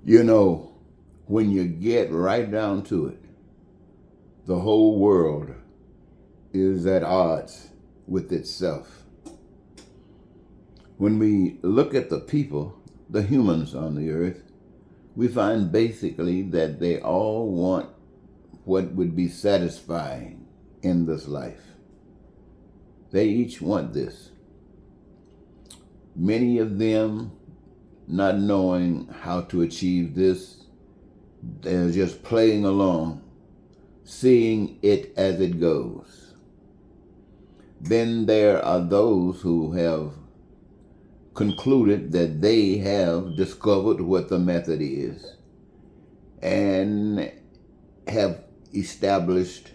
You know, when you get right down to it, the whole world is at odds with itself. When we look at the people, the humans on the earth, we find basically that they all want what would be satisfying in this life. They each want this. Many of them not knowing how to achieve this, they're just playing along, seeing it as it goes. Then there are those who have concluded that they have discovered what the method is and have established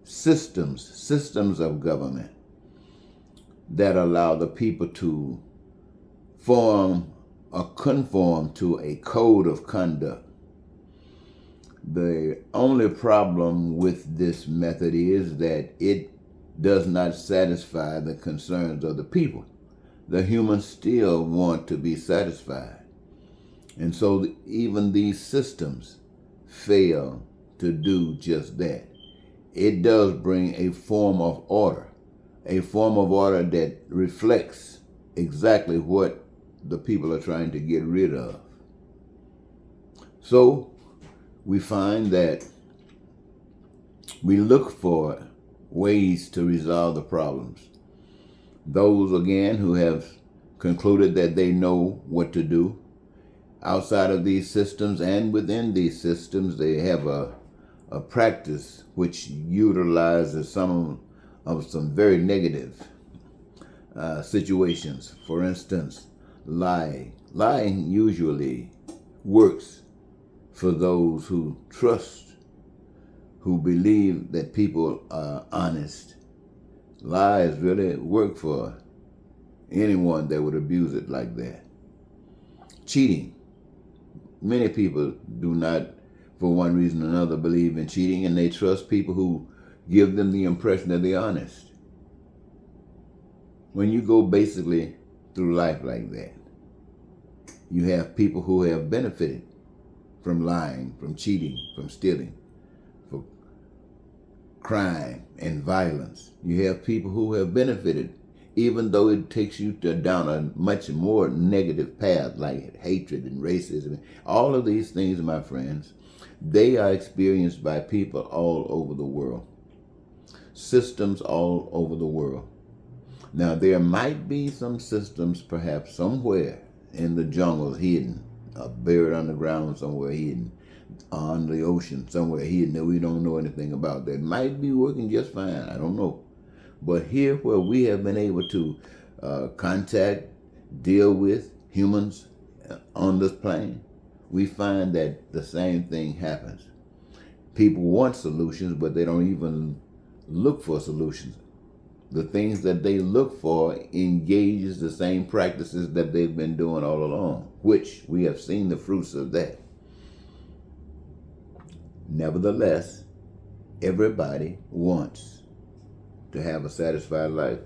systems of government that allow the people to form or conform to a code of conduct. The only problem with this method is that it does not satisfy the concerns of the people. The humans still want to be satisfied. And so even these systems fail to do just that. It does bring a form of order that reflects exactly what the people are trying to get rid of. So we find that we look for ways to resolve the problems. Those, again, who have concluded that they know what to do outside of these systems and within these systems, they have a practice which utilizes some very negative situations. For instance, lying. Lying usually works for those who trust, who believe that people are honest. Lies really work for anyone that would abuse it like that. Cheating. Many people do not, for one reason or another, believe in cheating, and they trust people who give them the impression that they're honest. When you go basically through life like that, you have people who have benefited from lying, from cheating, from stealing, from crime and violence. You have people who have benefited, even though it takes you down a much more negative path, like hatred and racism. All of these things, my friends, they are experienced by people all over the world. Systems all over the world. Now, there might be some systems perhaps somewhere in the jungles hidden, buried underground somewhere hidden, on the ocean somewhere hidden that we don't know anything about, that might be working just fine. I don't know. But here where we have been able to contact, deal with humans on this plane, we find that the same thing happens. People want solutions, but they don't even look for solutions. The things that they look for engages the same practices that they've been doing all along, which we have seen the fruits of that. Nevertheless, everybody wants to have a satisfied life.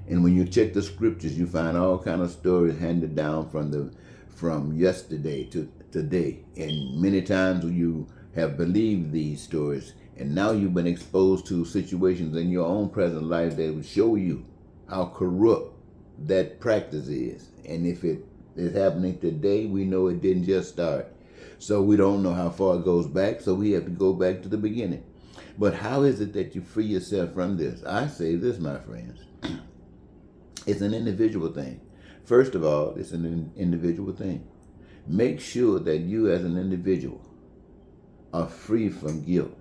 And when you check the scriptures, you find all kind of stories handed down from yesterday to today. And many times you have believed these stories, and now you've been exposed to situations in your own present life that will show you how corrupt that practice is. And if it is happening today, we know it didn't just start. So we don't know how far it goes back, so we have to go back to the beginning. But how is it that you free yourself from this? I say this, my friends. It's an individual thing. First of all, it's an individual thing. Make sure that you as an individual are free from guilt.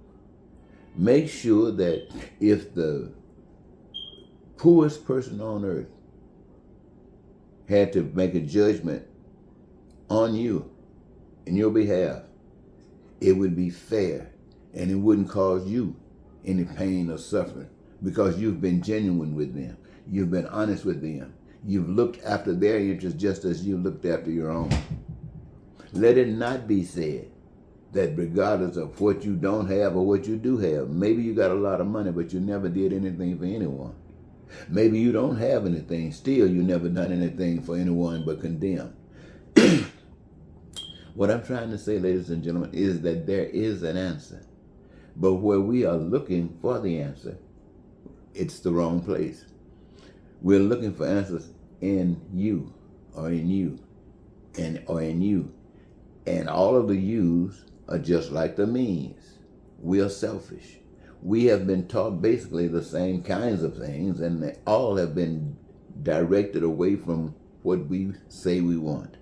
Make sure that if the poorest person on earth had to make a judgment on you in your behalf, it would be fair and it wouldn't cause you any pain or suffering, because you've been genuine with them. You've been honest with them. You've looked after their interests just as you looked after your own. Let it not be said that regardless of what you don't have or what you do have, maybe you got a lot of money, but you never did anything for anyone. Maybe you don't have anything. Still, you never done anything for anyone but condemn. What I'm trying to say, ladies and gentlemen, is that there is an answer. But where we are looking for the answer, it's the wrong place. We're looking for answers in you, or in you, or in you. And all of the yous are just like the me's. We are selfish. We have been taught basically the same kinds of things, and they all have been directed away from what we say we want.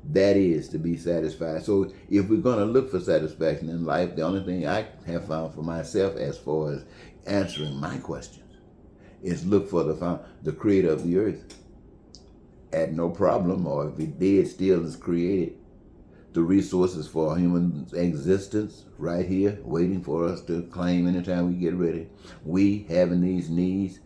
That is to be satisfied. So if we're going to look for satisfaction in life, the only thing I have found for myself as far as answering my questions is look for the creator of the earth. At no problem, or if he did, still is created the resources for human existence right here, waiting for us to claim anytime we get ready. We having these needs,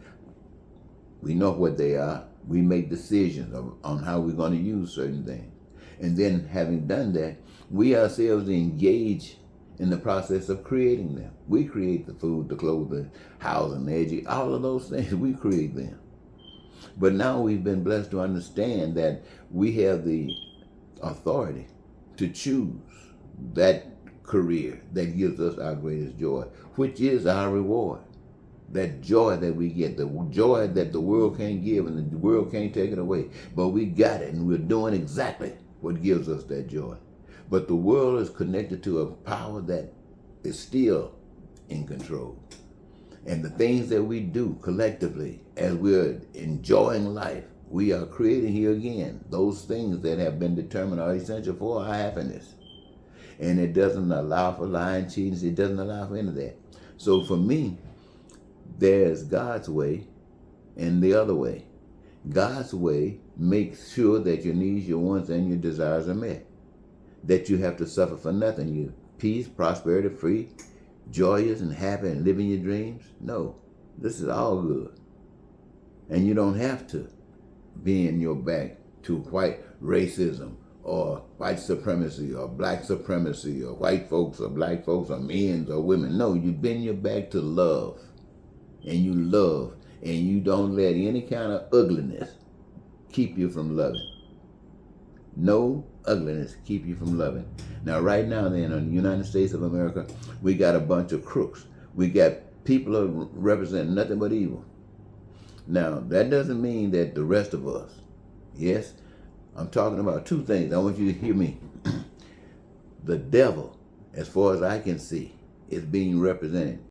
we know what they are. We make decisions on how we're going to use certain things. And then having done that, we ourselves engage in the process of creating them. We create the food, the clothing, housing, the education, all of those things, we create them. But now we've been blessed to understand that we have the authority to choose that career that gives us our greatest joy, which is our reward. That joy that we get, the joy that the world can't give and the world can't take it away. But we got it, and we're doing exactly what gives us that joy. But the world is connected to a power that is still in control. And the things that we do collectively as we're enjoying life, we are creating here again those things that have been determined are essential for our happiness. And it doesn't allow for lying, cheating. It doesn't allow for any of that. So for me, there's God's way and the other way. God's way makes sure that your needs, your wants, and your desires are met. That you have to suffer for nothing. You peace, prosperity, free, joyous and happy and living your dreams. No, this is all good. And you don't have to be in your back to white racism or white supremacy or black supremacy or white folks or black folks or men or women. No, you bend your back to love. And you love, and you don't let any kind of ugliness keep you from loving. No ugliness keep you from loving. Now, right now, then, in the United States of America, we got a bunch of crooks. We got people who represent nothing but evil. Now, that doesn't mean that the rest of us, yes, I'm talking about two things. I want you to hear me. The devil, as far as I can see, is being represented